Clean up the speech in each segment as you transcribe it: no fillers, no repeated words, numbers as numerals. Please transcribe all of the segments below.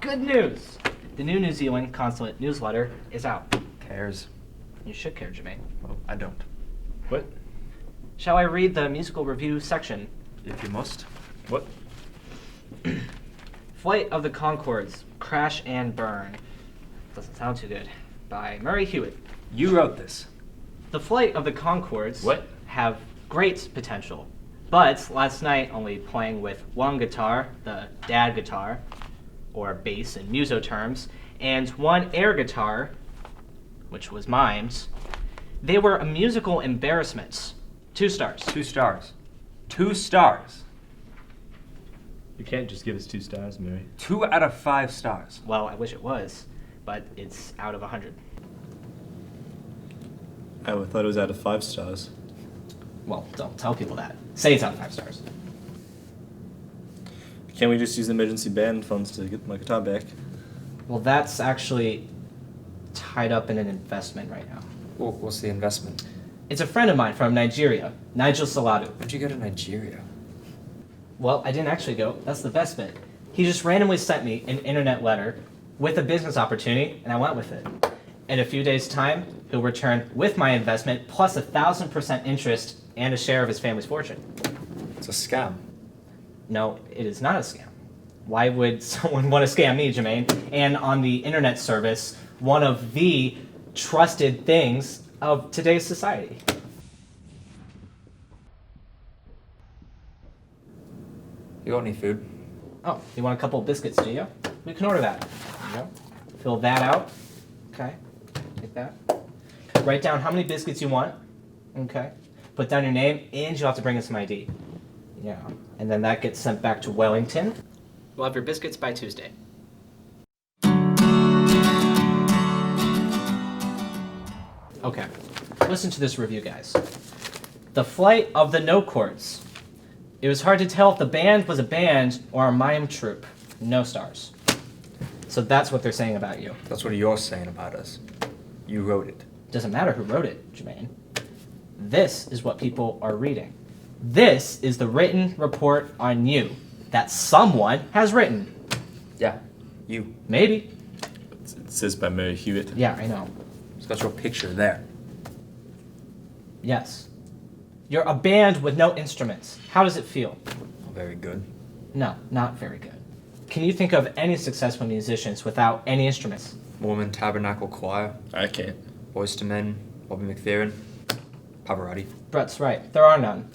Good news! The new New Zealand consulate newsletter is out. Cares? You should care, Jermaine. Well, I don't. What? Shall I read the musical review section? If you must. What? Flight of the Conchords, Crash and Burn. Doesn't sound too good. By Murray Hewitt. You wrote this. The Flight of the Conchords What? have great potential, but last night only playing with one guitar, the dad guitar, or bass in muso terms, and one air guitar, which was mimed, they were a musical embarrassment. 2 stars. 2 stars. 2 stars. You can't just give us 2 stars, Mary. 2 out of 5 stars. Well, I wish it was, but it's out of 100. I thought it was out of 5 stars. Well, don't tell people that. Say it's out of 5 stars. Can't we just use the emergency band funds to get my guitar back? Well, that's actually tied up in an investment right now. Well, what's the investment? It's a friend of mine from Nigeria, Nigel Saladu. How'd you go to Nigeria? Well, I didn't actually go. That's the best bit. He just randomly sent me an internet letter with a business opportunity, and I went with it. In a few days' time, he'll return with my investment plus 1,000% interest and a share of his family's fortune. It's a scam. No, it is not a scam. Why would someone want to scam me, Jermaine? And on the internet service, one of the trusted things of today's society. You got any food? Oh, you want a couple of biscuits, do you? We can order that. There you go. Fill that out. Okay. Take that. Write down how many biscuits you want. Okay. Put down your name, and you'll have to bring in some ID. Yeah. And then that gets sent back to Wellington. We'll have your biscuits by Tuesday. Okay. Listen to this review, guys. The Flight of the No Chords. It was hard to tell if the band was a band or a mime troupe. No stars. So that's what they're saying about you. That's what you're saying about us. You wrote it. Doesn't matter who wrote it, Jermaine. This is what people are reading. This is the written report on you that someone has written. Yeah, you. Maybe. It says by Mary Hewitt. Yeah, I know. It's got your picture there. Yes. You're a band with no instruments. How does it feel? Very good. No, not very good. Can you think of any successful musicians without any instruments? Mormon Tabernacle Choir, I can't. Boyz II Men, Bobby McFerrin, Pavarotti. Brett's right. There are none.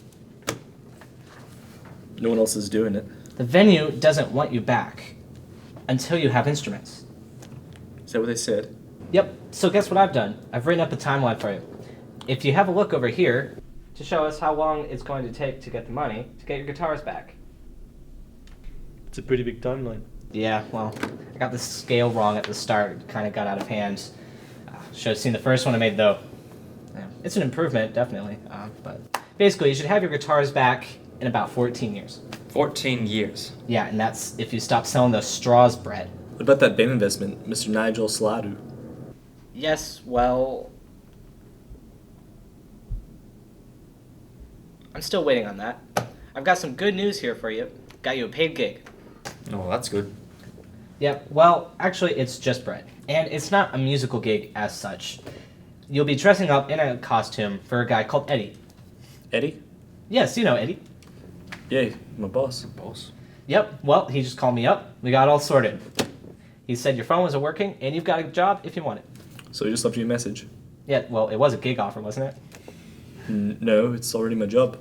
No one else is doing it. The venue doesn't want you back until you have instruments. Is that what they said? Yep, so guess what I've done? I've written up a timeline for you. If you have a look over here to show us how long it's going to take to get the money to get your guitars back. It's a pretty big timeline. Yeah, well, I got the scale wrong at the start. It kind of got out of hand. Should have seen the first one I made, though. Yeah, it's an improvement, definitely. But basically, you should have your guitars back in about 14 years. 14 years. Yeah, and that's if you stop selling those straws, Brett. What about that band investment, Mr. Nigel Saladu? Yes, well... I'm still waiting on that. I've got some good news here for you. Got you a paid gig. Oh, that's good. Yep, well, actually, it's just Brett. And it's not a musical gig as such. You'll be dressing up in a costume for a guy called Eddie. Eddie? Yes, you know Eddie. Yeah, my boss. Boss. Yep, well, he just called me up. We got all sorted. He said your phone wasn't working, and you've got a job if you want it. So he just left you a message? Yeah, well, it was a gig offer, wasn't it? No, it's already my job.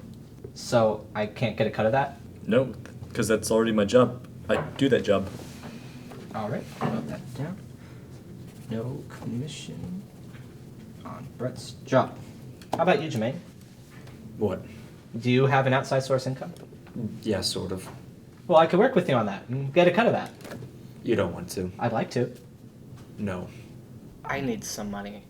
So I can't get a cut of that? No, because that's already my job. I do that job. All right, note that down. No commission on Brett's job. How about you, Jermaine? What? Do you have an outside source income? Yeah, sort of. Well, I could work with you on that and get a cut of that. You don't want to. I'd like to. No. I need some money.